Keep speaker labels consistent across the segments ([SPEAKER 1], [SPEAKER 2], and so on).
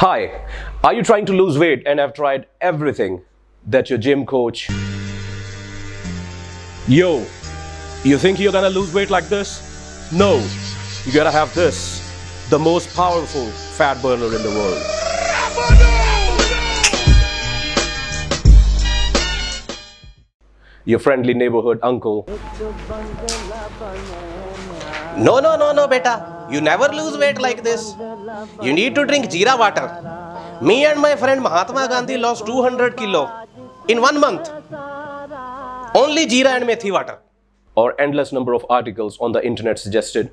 [SPEAKER 1] Hi, are you trying to lose weight and have tried everything that your gym coach? Yo, you think you're gonna lose weight like this? No, you gotta have this, the most powerful fat burner in the world. Your friendly neighborhood uncle.
[SPEAKER 2] No, beta. You never lose weight like this. You need to drink jeera water. Me and my friend Mahatma Gandhi lost 200 kilo in 1 month. Only jeera and methi water.
[SPEAKER 1] Or endless number of articles on the internet suggested.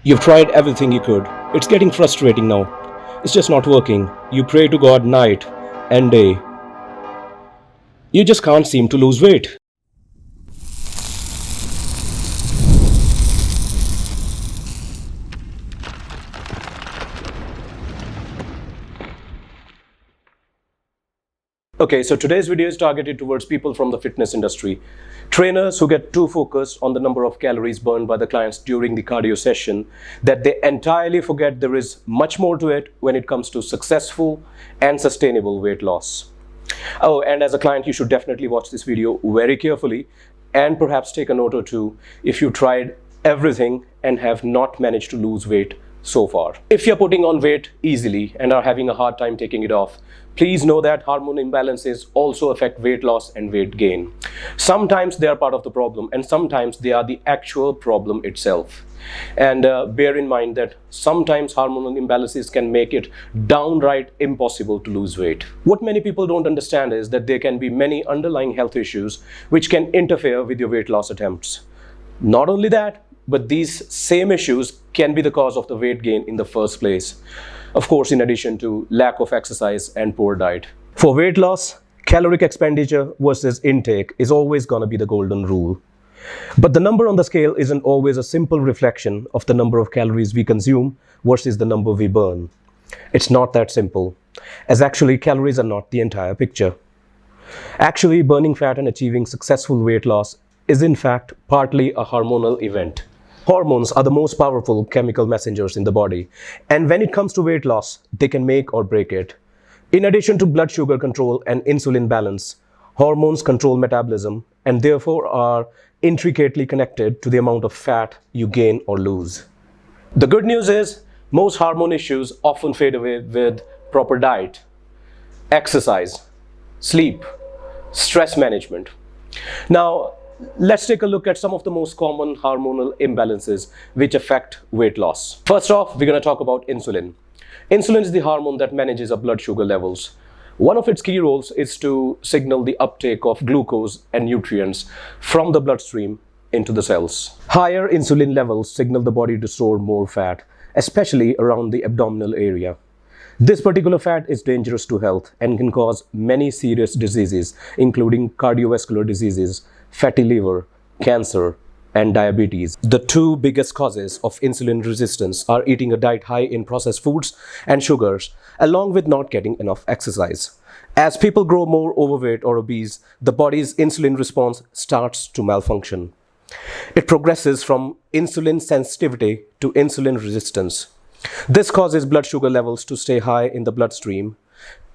[SPEAKER 1] You've tried everything you could. It's getting frustrating now. It's just not working. You pray to God night and day. You just can't seem to lose weight. Okay, so today's video is targeted towards people from the fitness industry. Trainers who get too focused on the number of calories burned by the clients during the cardio session that they entirely forget there is much more to it when it comes to successful and sustainable weight loss. Oh, and as a client, you should definitely watch this video very carefully and perhaps take a note or two if you tried everything and have not managed to lose weight so far. If you're putting on weight easily and are having a hard time taking it off, please know that hormone imbalances also affect weight loss and weight gain. Sometimes they are part of the problem and sometimes they are the actual problem itself. And bear in mind that sometimes hormonal imbalances can make it downright impossible to lose weight. What many people don't understand is that there can be many underlying health issues which can interfere with your weight loss attempts. Not only that, but these same issues can be the cause of the weight gain in the first place. Of course, in addition to lack of exercise and poor diet. For weight loss, caloric expenditure versus intake is always going to be the golden rule. But the number on the scale isn't always a simple reflection of the number of calories we consume versus the number we burn. It's not that simple, as actually calories are not the entire picture. Actually, burning fat and achieving successful weight loss is in fact partly a hormonal event. Hormones are the most powerful chemical messengers in the body, and when it comes to weight loss, they can make or break it. In addition to blood sugar control and insulin balance, hormones control metabolism and therefore are intricately connected to the amount of fat you gain or lose. The good news is, most hormone issues often fade away with proper diet, exercise, sleep, stress management. Now, let's take a look at some of the most common hormonal imbalances which affect weight loss. First off, we're going to talk about insulin. Insulin is the hormone that manages our blood sugar levels. One of its key roles is to signal the uptake of glucose and nutrients from the bloodstream into the cells. Higher insulin levels signal the body to store more fat, especially around the abdominal area. This particular fat is dangerous to health and can cause many serious diseases, including cardiovascular diseases, fatty liver, cancer, and diabetes. The two biggest causes of insulin resistance are eating a diet high in processed foods and sugars, along with not getting enough exercise. As people grow more overweight or obese, the body's insulin response starts to malfunction. It progresses from insulin sensitivity to insulin resistance. This causes blood sugar levels to stay high in the bloodstream,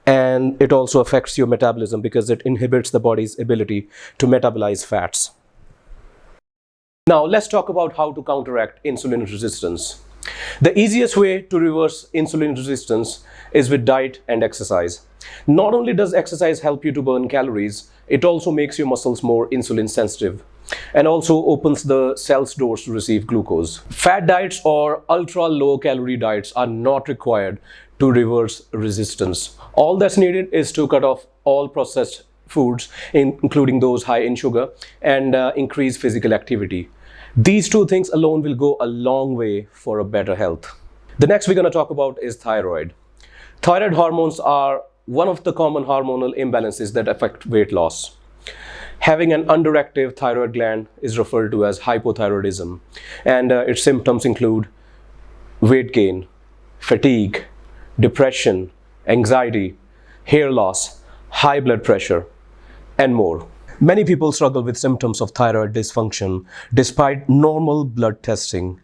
[SPEAKER 1] and it also affects your metabolism because it inhibits the body's ability to metabolize fats. Now, let's talk about how to counteract insulin resistance. The easiest way to reverse insulin resistance is with diet and exercise. Not only does exercise help you to burn calories, it also makes your muscles more insulin sensitive and also opens the cell's doors to receive glucose. Fat diets or ultra low calorie diets are not required to reverse resistance. All that's needed is to cut off all processed foods, including those high in sugar, and increase physical activity. These two things alone will go a long way for a better health. The next we're going to talk about is thyroid. Thyroid hormones are one of the common hormonal imbalances that affect weight loss. Having an underactive thyroid gland is referred to as hypothyroidism, and its symptoms include weight gain, fatigue, depression, anxiety, hair loss, high blood pressure, and more. Many people struggle with symptoms of thyroid dysfunction despite normal blood testing,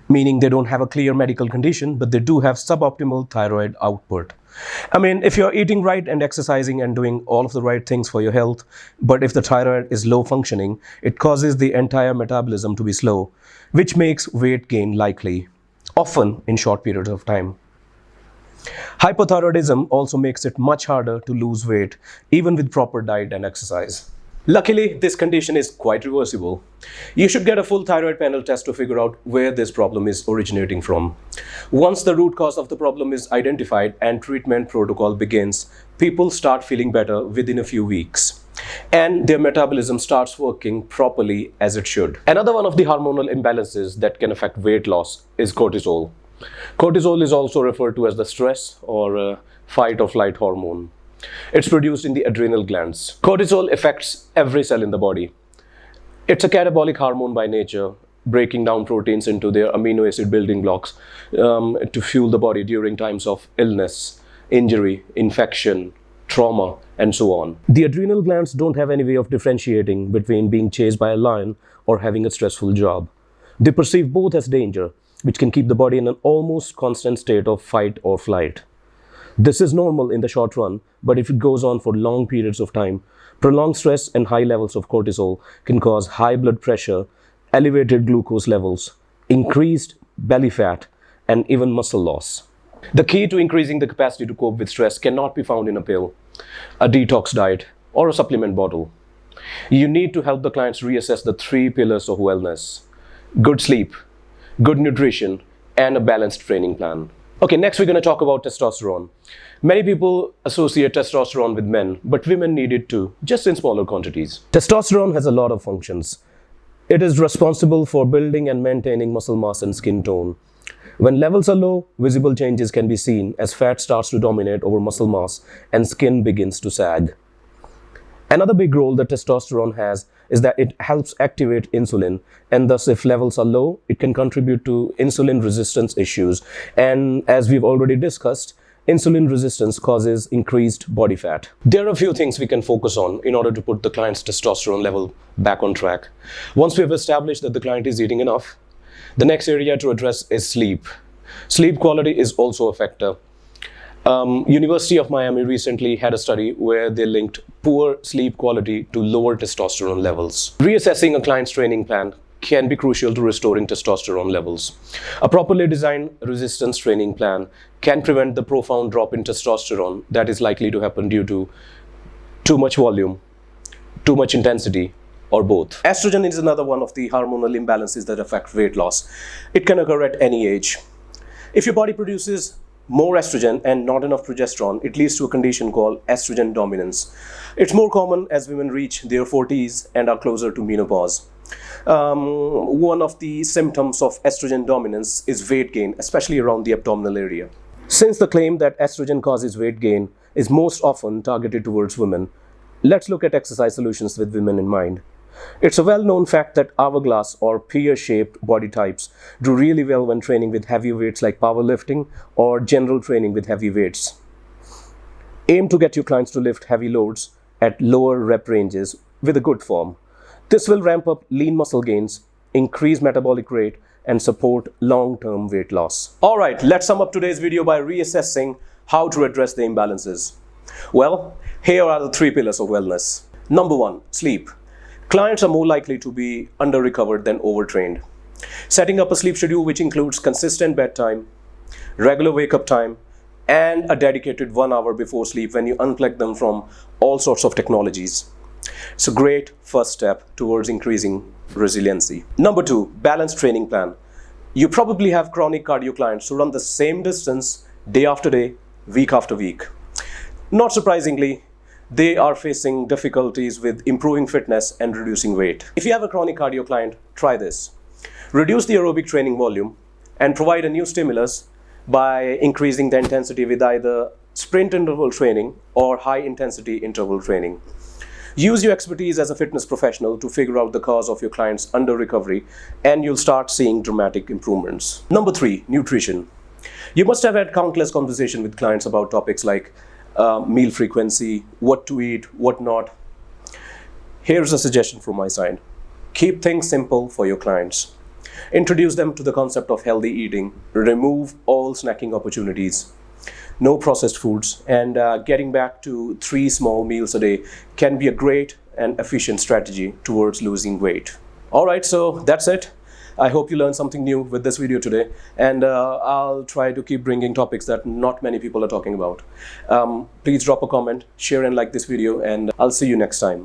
[SPEAKER 1] meaning they don't have a clear medical condition, but they do have suboptimal thyroid output. I mean, if you're eating right and exercising and doing all of the right things for your health, but if the thyroid is low functioning, it causes the entire metabolism to be slow, which makes weight gain likely, often in short periods of time. Hypothyroidism also makes it much harder to lose weight, even with proper diet and exercise. Luckily, this condition is quite reversible. You should get a full thyroid panel test to figure out where this problem is originating from. Once the root cause of the problem is identified and treatment protocol begins, people start feeling better within a few weeks, and their metabolism starts working properly as it should. Another one of the hormonal imbalances that can affect weight loss is cortisol. Cortisol is also referred to as the stress or fight or flight hormone. It's produced in the adrenal glands. Cortisol affects every cell in the body. It's a catabolic hormone by nature, breaking down proteins into their amino acid building blocks to fuel the body during times of illness, injury, infection, trauma, and so on. The adrenal glands don't have any way of differentiating between being chased by a lion or having a stressful job. They perceive both as danger, which can keep the body in an almost constant state of fight or flight. This is normal in the short run, but if it goes on for long periods of time, prolonged stress and high levels of cortisol can cause high blood pressure, elevated glucose levels, increased belly fat, and even muscle loss. The key to increasing the capacity to cope with stress cannot be found in a pill, a detox diet, or a supplement bottle. You need to help the clients reassess the 3 pillars of wellness: good sleep, good nutrition, and a balanced training plan. Okay, next we're going to talk about testosterone. Many people associate testosterone with men, but women need it too, just in smaller quantities. Testosterone has a lot of functions. It is responsible for building and maintaining muscle mass and skin tone. When levels are low, visible changes can be seen as fat starts to dominate over muscle mass and skin begins to sag. Another big role that testosterone has is that it helps activate insulin, and thus if levels are low, it can contribute to insulin resistance issues. And as we've already discussed, insulin resistance causes increased body fat. There are a few things we can focus on in order to put the client's testosterone level back on track. Once we have established that the client is eating enough, the next area to address is sleep. Sleep quality is also a factor. University of Miami recently had a study where they linked poor sleep quality to lower testosterone levels. Reassessing a client's training plan can be crucial to restoring testosterone levels. A properly designed resistance training plan can prevent the profound drop in testosterone that is likely to happen due to too much volume, too much intensity, or both. Estrogen is another one of the hormonal imbalances that affect weight loss. It can occur at any age. If your body produces more estrogen and not enough progesterone, it leads to a condition called estrogen dominance. It's more common as women reach their 40s and are closer to menopause. One of the symptoms of estrogen dominance is weight gain, especially around the abdominal area. Since the claim that estrogen causes weight gain is most often targeted towards women, let's look at exercise solutions with women in mind. It's a well-known fact that hourglass or pear-shaped body types do really well when training with heavy weights like powerlifting or general training with heavy weights. Aim to get your clients to lift heavy loads at lower rep ranges with a good form. This will ramp up lean muscle gains, increase metabolic rate, and support long-term weight loss. All right, let's sum up today's video by reassessing how to address the imbalances. Well, here are the 3 pillars of wellness. Number 1, sleep. Clients are more likely to be under-recovered than overtrained. Setting up a sleep schedule which includes consistent bedtime, regular wake-up time, and a dedicated 1 hour before sleep when you unplug them from all sorts of technologies. It's a great first step towards increasing resiliency. Number 2, balanced training plan. You probably have chronic cardio clients who run the same distance day after day, week after week. Not surprisingly, they are facing difficulties with improving fitness and reducing weight. If you have a chronic cardio client, try this. Reduce the aerobic training volume and provide a new stimulus by increasing the intensity with either sprint interval training or high intensity interval training. Use your expertise as a fitness professional to figure out the cause of your client's under recovery, and you'll start seeing dramatic improvements. Number 3, nutrition. You must have had countless conversations with clients about topics like meal frequency, what to eat, what not. Here's a suggestion from my side. Keep things simple for your clients. Introduce them to the concept of healthy eating. Remove all snacking opportunities. No processed foods, and getting back to 3 small meals a day can be a great and efficient strategy towards losing weight. All right, so that's it. I hope you learned something new with this video today, and I'll try to keep bringing topics that not many people are talking about. Please drop a comment, share and like this video, and I'll see you next time.